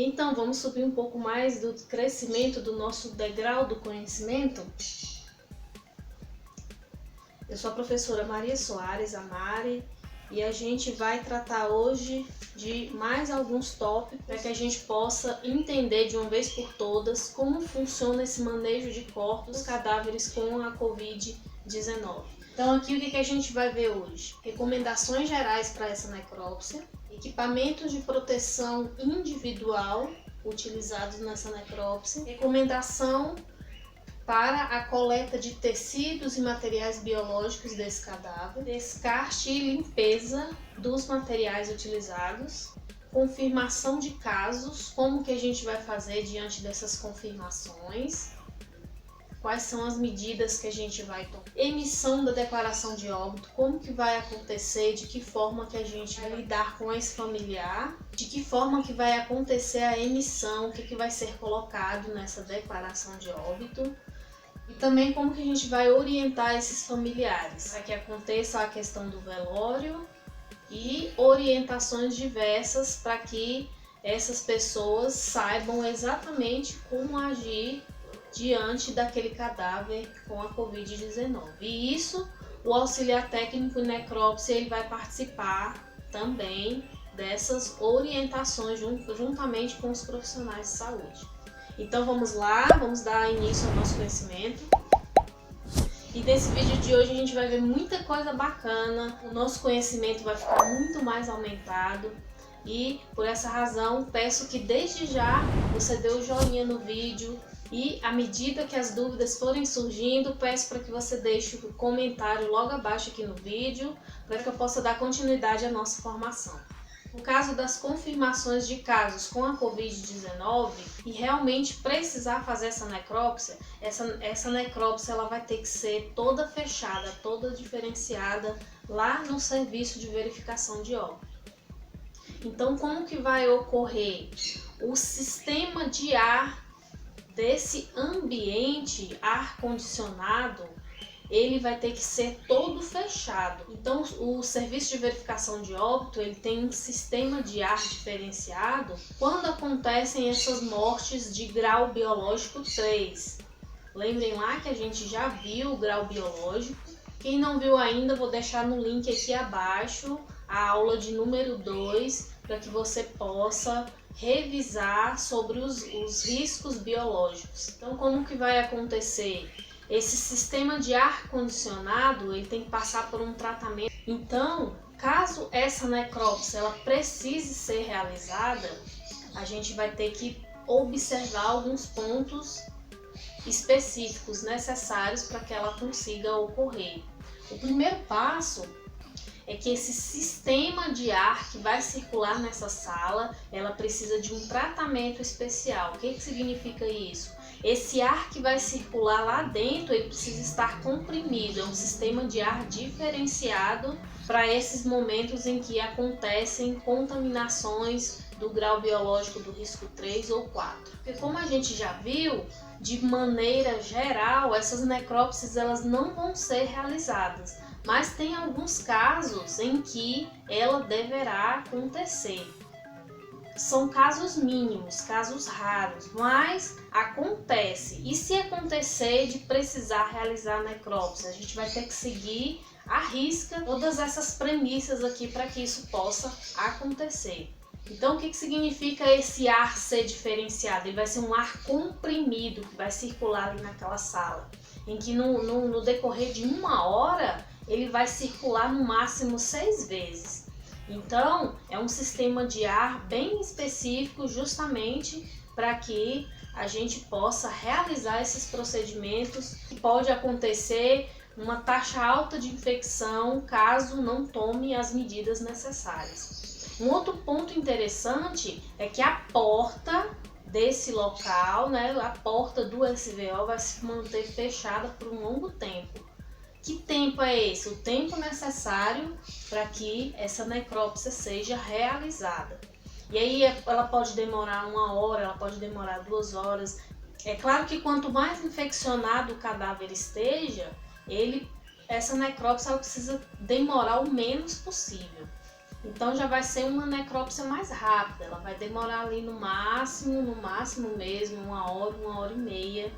Então, vamos subir um pouco mais do crescimento do nosso degrau do conhecimento. Eu sou a professora Maria Soares, a Mari, e a gente vai tratar hoje de mais alguns tópicos para que a gente possa entender de uma vez por todas como funciona esse manejo de corpos dos cadáveres com a Covid-19. Então aqui o que a gente vai ver hoje? Recomendações gerais para essa necrópsia, equipamentos de proteção individual utilizados nessa necrópsia, recomendação para a coleta de tecidos e materiais biológicos desse cadáver, descarte e limpeza dos materiais utilizados, confirmação de casos, como que a gente vai fazer diante dessas confirmações, quais são as medidas que a gente vai tomar, emissão da declaração de óbito, como que vai acontecer, de que forma que a gente vai lidar com esse familiar, de que forma que vai acontecer a emissão, o que vai ser colocado nessa declaração de óbito, e também como que a gente vai orientar esses familiares para que aconteça a questão do velório e orientações diversas para que essas pessoas saibam exatamente como agir diante daquele cadáver com a Covid-19. E isso, o auxiliar técnico em necrópsia, ele vai participar também dessas orientações juntamente com os profissionais de saúde. Então vamos lá, vamos dar início ao nosso conhecimento. E nesse vídeo de hoje a gente vai ver muita coisa bacana, o nosso conhecimento vai ficar muito mais aumentado. E por essa razão peço que desde já você dê o joinha no vídeo. E à medida que as dúvidas forem surgindo, peço para que você deixe o comentário logo abaixo aqui no vídeo, para que eu possa dar continuidade à nossa formação. No caso das confirmações de casos com a Covid-19 e realmente precisar fazer essa necrópsia, essa necrópsia ela vai ter que ser toda fechada, toda diferenciada lá no serviço de verificação de óbito. Então, como que vai ocorrer? O sistema de ar desse ambiente ar-condicionado, ele vai ter que ser todo fechado. Então, o serviço de verificação de óbito, ele tem um sistema de ar diferenciado quando acontecem essas mortes de grau biológico 3. Lembrem lá que a gente já viu o grau biológico. Quem não viu ainda, vou deixar no link aqui abaixo a aula de número 2, para que você possa revisar sobre os riscos biológicos. Então, como que vai acontecer? Esse sistema de ar condicionado, ele tem que passar por um tratamento. Então, caso essa necrópsia ela precise ser realizada, a gente vai ter que observar alguns pontos específicos necessários para que ela consiga ocorrer. O primeiro passo é que esse sistema de ar que vai circular nessa sala, ela precisa de um tratamento especial. O que significa isso? Esse ar que vai circular lá dentro, ele precisa estar comprimido, é um sistema de ar diferenciado para esses momentos em que acontecem contaminações do grau biológico do risco 3 ou 4. Porque como a gente já viu, de maneira geral, essas necrópsias elas não vão ser realizadas. Mas tem alguns casos em que ela deverá acontecer. São casos mínimos, casos raros, mas acontece. E se acontecer de precisar realizar a necrópsia, a gente vai ter que seguir à risca todas essas premissas aqui para que isso possa acontecer. Então, o que significa esse ar ser diferenciado? Ele vai ser um ar comprimido que vai circular ali naquela sala, em que no decorrer de 1 hora, ele vai circular no máximo 6 vezes. Então, é um sistema de ar bem específico justamente para que a gente possa realizar esses procedimentos. Pode acontecer uma taxa alta de infecção caso não tome as medidas necessárias. Um outro ponto interessante é que a porta desse local, a porta do SVO vai se manter fechada por um longo tempo. Que tempo é esse? O tempo necessário para que essa necrópsia seja realizada. E aí ela pode demorar 1 hora, ela pode demorar 2 horas. É claro que quanto mais infeccionado o cadáver esteja, essa necrópsia ela precisa demorar o menos possível. Então já vai ser uma necrópsia mais rápida, ela vai demorar ali no máximo mesmo, 1 hora e meia,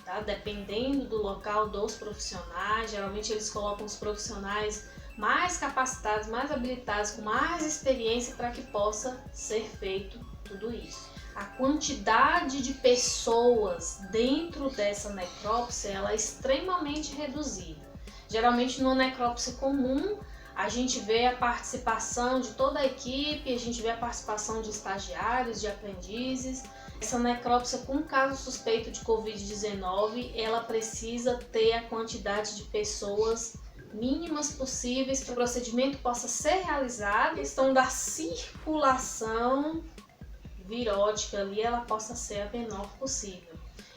tá? Dependendo do local dos profissionais. Geralmente eles colocam os profissionais mais capacitados, mais habilitados, com mais experiência para que possa ser feito tudo isso. A quantidade de pessoas dentro dessa necrópsia ela é extremamente reduzida. Geralmente numa necrópsia comum a gente vê a participação de toda a equipe, a gente vê a participação de estagiários, de aprendizes. Essa necrópsia com caso suspeito de Covid-19, ela precisa ter a quantidade de pessoas mínimas possíveis para que o procedimento possa ser realizado. A questão da circulação virótica ali, ela possa ser a menor possível.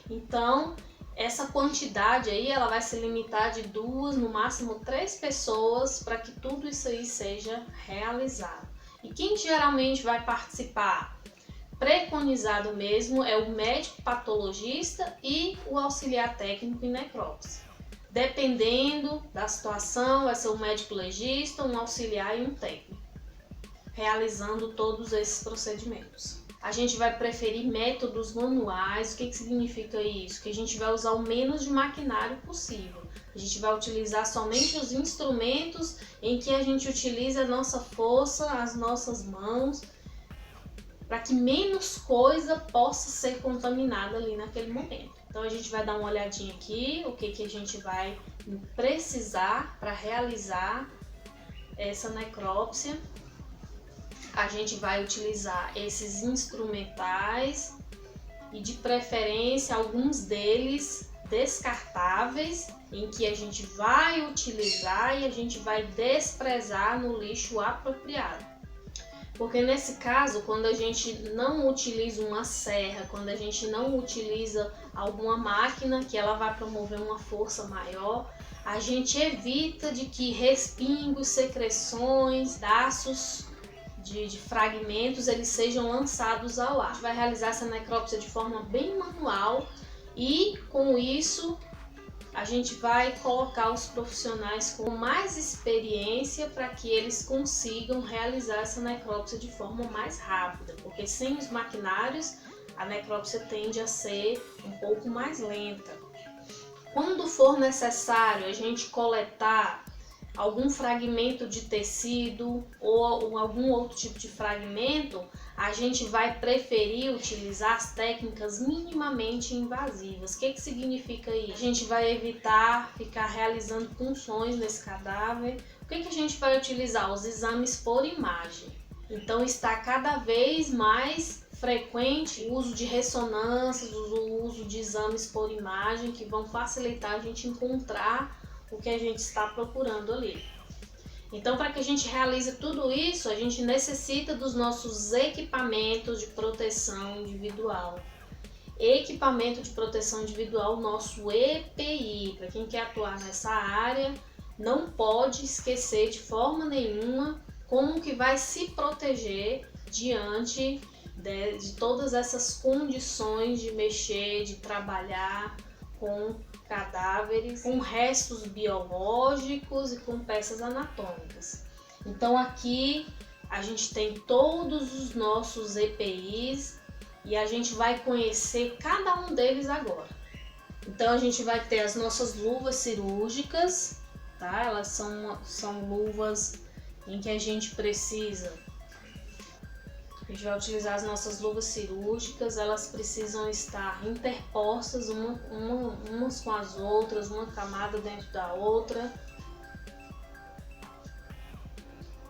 Então, essa quantidade aí, ela vai se limitar de 2, no máximo 3 pessoas para que tudo isso aí seja realizado. E quem geralmente vai participar? Preconizado mesmo é o médico patologista e o auxiliar técnico em necrópsia. Dependendo da situação, vai ser um médico legista, um auxiliar e um técnico, realizando todos esses procedimentos. A gente vai preferir métodos manuais. O que significa isso? Que a gente vai usar o menos de maquinário possível. A gente vai utilizar somente os instrumentos em que a gente utiliza a nossa força, as nossas mãos, para que menos coisa possa ser contaminada ali naquele momento. Então a gente vai dar uma olhadinha aqui, o que a gente vai precisar para realizar essa necrópsia. A gente vai utilizar esses instrumentais e de preferência alguns deles descartáveis, em que a gente vai utilizar e a gente vai desprezar no lixo apropriado. Porque nesse caso, quando a gente não utiliza uma serra, quando a gente não utiliza alguma máquina que ela vai promover uma força maior, a gente evita de que respingos, secreções, pedaços de fragmentos eles sejam lançados ao ar. A gente vai realizar essa necrópsia de forma bem manual e com isso a gente vai colocar os profissionais com mais experiência para que eles consigam realizar essa necrópsia de forma mais rápida, porque sem os maquinários a necrópsia tende a ser um pouco mais lenta. Quando for necessário a gente coletar algum fragmento de tecido ou algum outro tipo de fragmento, a gente vai preferir utilizar as técnicas minimamente invasivas. O que significa isso? A gente vai evitar ficar realizando punções nesse cadáver. O que a gente vai utilizar? Os exames por imagem. Então está cada vez mais frequente o uso de ressonâncias, o uso de exames por imagem que vão facilitar a gente encontrar o que a gente está procurando ali. Então, para que a gente realize tudo isso, a gente necessita dos nossos equipamentos de proteção individual. Equipamento de proteção individual, nosso EPI. Para quem quer atuar nessa área, não pode esquecer de forma nenhuma como que vai se proteger diante de todas essas condições de mexer, de trabalhar com cadáveres, com restos biológicos e com peças anatômicas. Então aqui a gente tem todos os nossos EPIs e a gente vai conhecer cada um deles agora. Então a gente vai ter as nossas luvas cirúrgicas, tá? Elas são luvas em que a gente vai utilizar as nossas luvas cirúrgicas, elas precisam estar interpostas umas com as outras, uma camada dentro da outra.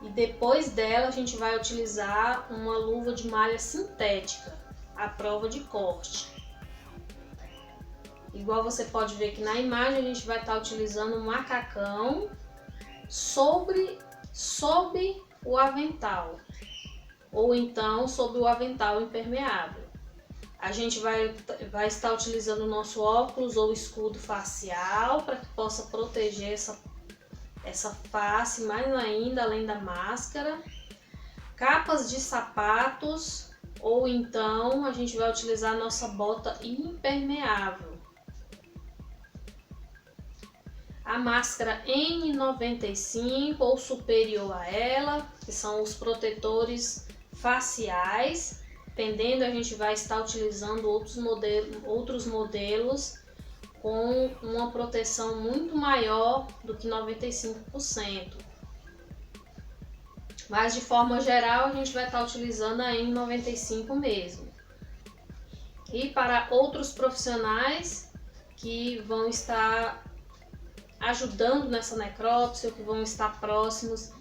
E depois dela a gente vai utilizar uma luva de malha sintética, à prova de corte. Igual você pode ver que na imagem a gente vai estar utilizando um macacão sobre o avental, ou então sobre o avental impermeável. A gente vai estar utilizando o nosso óculos ou escudo facial para que possa proteger essa face mais ainda, além da máscara. Capas de sapatos, ou então a gente vai utilizar a nossa bota impermeável. a máscara N95 ou superior a ela, que são os protetores faciais. Dependendo, a gente vai estar utilizando outros modelos com uma proteção muito maior do que 95%. Mas de forma geral, a gente vai estar utilizando a N95 mesmo. E para outros profissionais que vão estar ajudando nessa necrópsia, ou que vão estar próximos,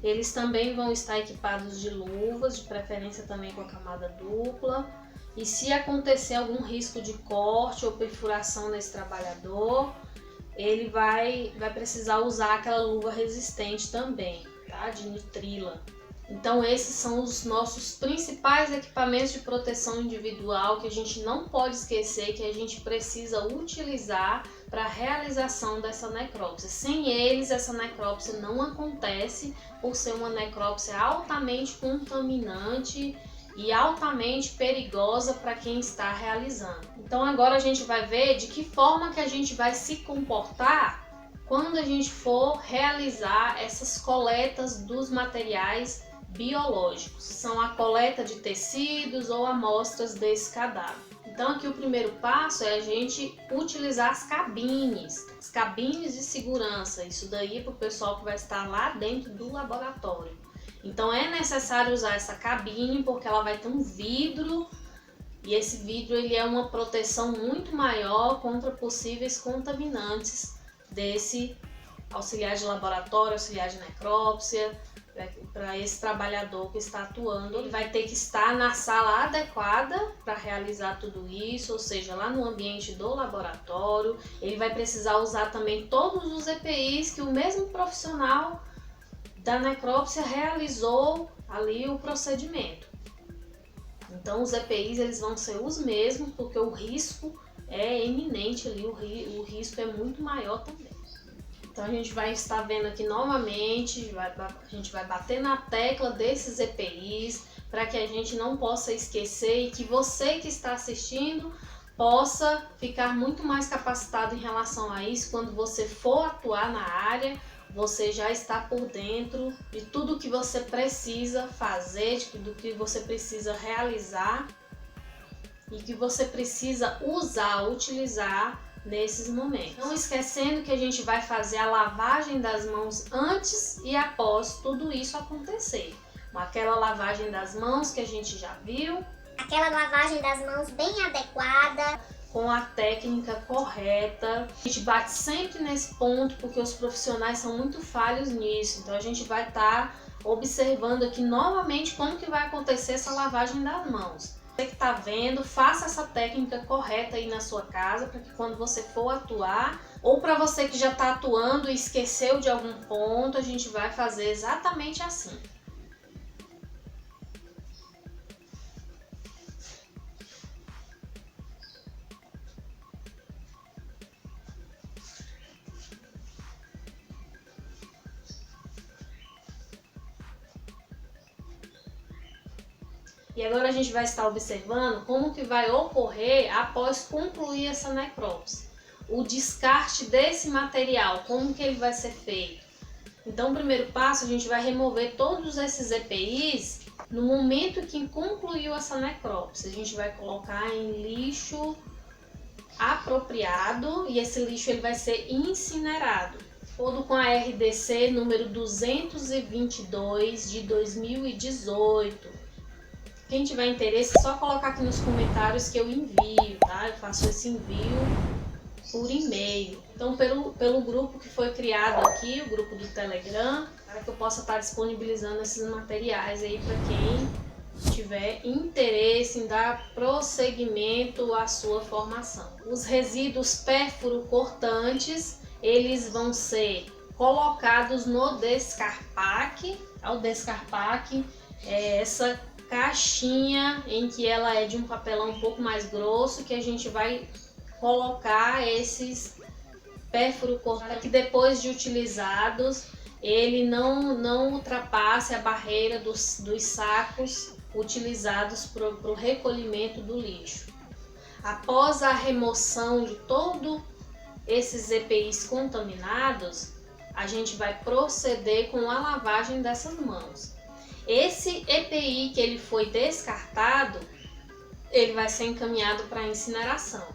eles também vão estar equipados de luvas, de preferência também com a camada dupla. E se acontecer algum risco de corte ou perfuração nesse trabalhador, ele vai precisar usar aquela luva resistente também, tá? De nitrila. Então esses são os nossos principais equipamentos de proteção individual que a gente não pode esquecer, que a gente precisa utilizar para a realização dessa necrópsia. Sem eles, essa necrópsia não acontece, por ser uma necrópsia altamente contaminante e altamente perigosa para quem está realizando. Então agora a gente vai ver de que forma que a gente vai se comportar quando a gente for realizar essas coletas dos materiais biológicos. São a coleta de tecidos ou amostras desse cadáver. Então aqui o primeiro passo é a gente utilizar as cabines de segurança. Isso daí é para o pessoal que vai estar lá dentro do laboratório. Então é necessário usar essa cabine porque ela vai ter um vidro, e esse vidro ele é uma proteção muito maior contra possíveis contaminantes desse auxiliar de laboratório, auxiliar de necrópsia. Para esse trabalhador que está atuando, ele vai ter que estar na sala adequada para realizar tudo isso, ou seja, lá no ambiente do laboratório. Ele vai precisar usar também todos os EPIs que o mesmo profissional da necrópsia realizou ali o procedimento. Então os EPIs eles vão ser os mesmos, porque o risco é eminente ali, o risco é muito maior também. Então a gente vai estar vendo aqui novamente, a gente vai bater na tecla desses EPIs para que a gente não possa esquecer e que você que está assistindo possa ficar muito mais capacitado em relação a isso. Quando você for atuar na área, você já está por dentro de tudo que você precisa fazer, de tudo que você precisa realizar e que você precisa utilizar nesses momentos. Não esquecendo que a gente vai fazer a lavagem das mãos antes e após tudo isso acontecer. Aquela lavagem das mãos que a gente já viu. Aquela lavagem das mãos bem adequada, com a técnica correta. A gente bate sempre nesse ponto porque os profissionais são muito falhos nisso. Então a gente vai estar observando aqui novamente como que vai acontecer essa lavagem das mãos. Você que está vendo, faça essa técnica correta aí na sua casa para que quando você for atuar, ou para você que já está atuando e esqueceu de algum ponto, a gente vai fazer exatamente assim. E agora a gente vai estar observando como que vai ocorrer após concluir essa necrópsia. O descarte desse material, como que ele vai ser feito. Então o primeiro passo, a gente vai remover todos esses EPIs no momento que concluiu essa necrópsia. A gente vai colocar em lixo apropriado e esse lixo ele vai ser incinerado. De acordo com a RDC número 222 de 2018. Quem tiver interesse, é só colocar aqui nos comentários que eu envio, tá? Eu faço esse envio por e-mail. Então, pelo grupo que foi criado aqui, o grupo do Telegram, para que eu possa estar disponibilizando esses materiais aí para quem tiver interesse em dar prosseguimento à sua formação. Os resíduos pérfuro-cortantes, eles vão ser colocados no descarpaque. O descarpaque é essa caixinha em que ela é de um papelão um pouco mais grosso, que a gente vai colocar esses pérfuro-cortantes para que depois de utilizados ele não ultrapasse a barreira dos sacos utilizados para o recolhimento do lixo. Após a remoção de todo esses EPIs contaminados, a gente vai proceder com a lavagem dessas mãos. Esse EPI que ele foi descartado, ele vai ser encaminhado para incineração.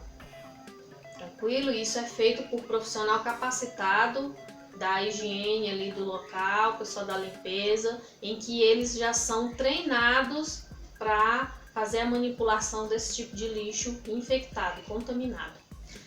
Tranquilo? Isso é feito por profissional capacitado da higiene ali do local, pessoal da limpeza, em que eles já são treinados para fazer a manipulação desse tipo de lixo infectado, contaminado.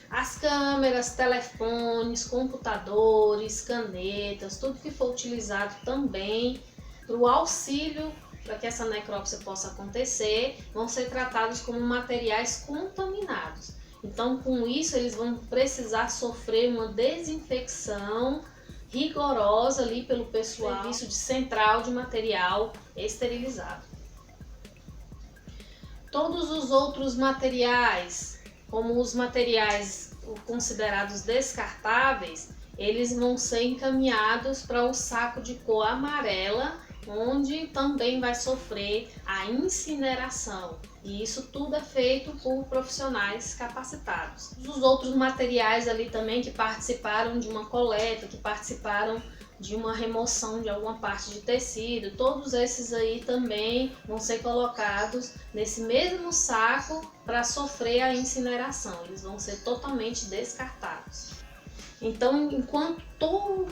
As câmeras, telefones, computadores, canetas, tudo que for utilizado também para o auxílio para que essa necrópsia possa acontecer, vão ser tratados como materiais contaminados. Então, com isso, eles vão precisar sofrer uma desinfecção rigorosa ali pelo pessoal, serviço de central de material esterilizado. Todos os outros materiais, como os materiais considerados descartáveis, eles vão ser encaminhados para o saco de cor amarela, onde também vai sofrer a incineração. E isso tudo é feito por profissionais capacitados. Os outros materiais ali também que participaram de uma coleta, que participaram de uma remoção de alguma parte de tecido, todos esses aí também vão ser colocados nesse mesmo saco para sofrer a incineração. Eles vão ser totalmente descartados. Então, enquanto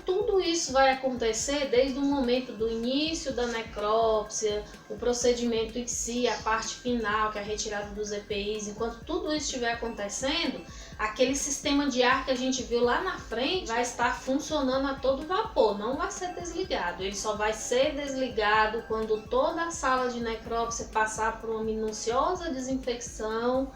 tudo isso vai acontecer, desde o momento do início da necrópsia, o procedimento em si, a parte final, que é a retirada dos EPIs, enquanto tudo isso estiver acontecendo, aquele sistema de ar que a gente viu lá na frente vai estar funcionando a todo vapor, não vai ser desligado. Ele só vai ser desligado quando toda a sala de necrópsia passar por uma minuciosa desinfecção,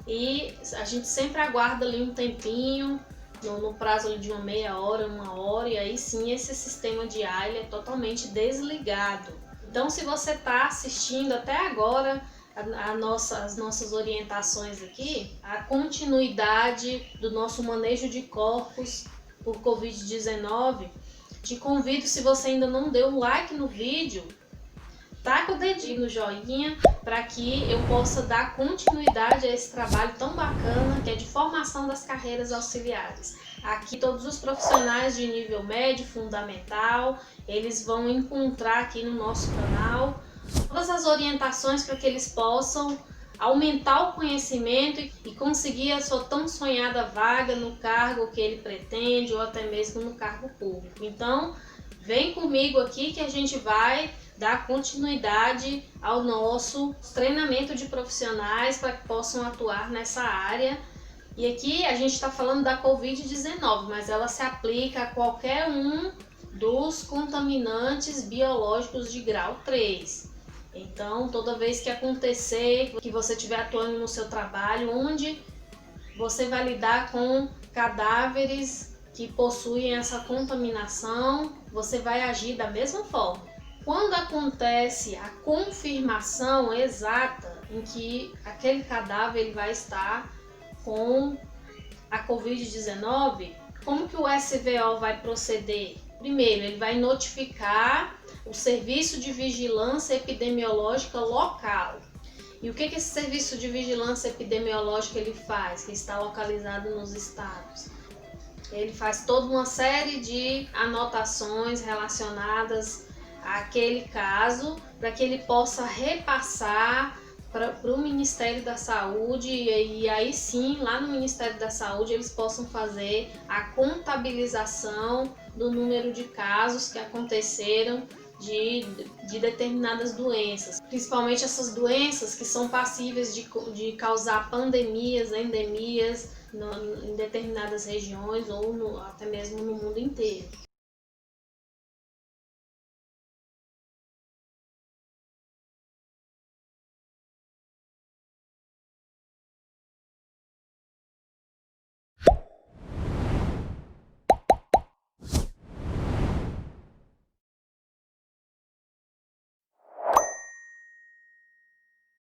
e a gente sempre aguarda ali um tempinho, no prazo de uma meia hora, 1 hora, e aí sim esse sistema de ar ele é totalmente desligado. Então, se você está assistindo até agora as nossas orientações aqui, a continuidade do nosso manejo de corpos por Covid-19, te convido, se você ainda não deu um like no vídeo, taca o dedinho no joinha para que eu possa dar continuidade a esse trabalho tão bacana que é de formação das carreiras auxiliares. Aqui todos os profissionais de nível médio, fundamental, eles vão encontrar aqui no nosso canal todas as orientações para que eles possam aumentar o conhecimento e conseguir a sua tão sonhada vaga no cargo que ele pretende ou até mesmo no cargo público. Então, vem comigo aqui que a gente vai dar continuidade ao nosso treinamento de profissionais para que possam atuar nessa área. E aqui a gente está falando da Covid-19, mas ela se aplica a qualquer um dos contaminantes biológicos de grau 3. Então, toda vez que acontecer, que você estiver atuando no seu trabalho, onde você vai lidar com cadáveres que possuem essa contaminação, você vai agir da mesma forma. Quando acontece a confirmação exata em que aquele cadáver ele vai estar com a Covid-19, como que o SVO vai proceder? Primeiro, ele vai notificar o Serviço de Vigilância Epidemiológica local. E o que esse Serviço de Vigilância Epidemiológica ele faz, que está localizado nos estados? Ele faz toda uma série de anotações relacionadas àquele caso, para que ele possa repassar para o Ministério da Saúde, e aí sim, lá no Ministério da Saúde, eles possam fazer a contabilização do número de casos que aconteceram de determinadas doenças, principalmente essas doenças que são passíveis de causar pandemias, endemias em determinadas regiões ou até mesmo no mundo inteiro.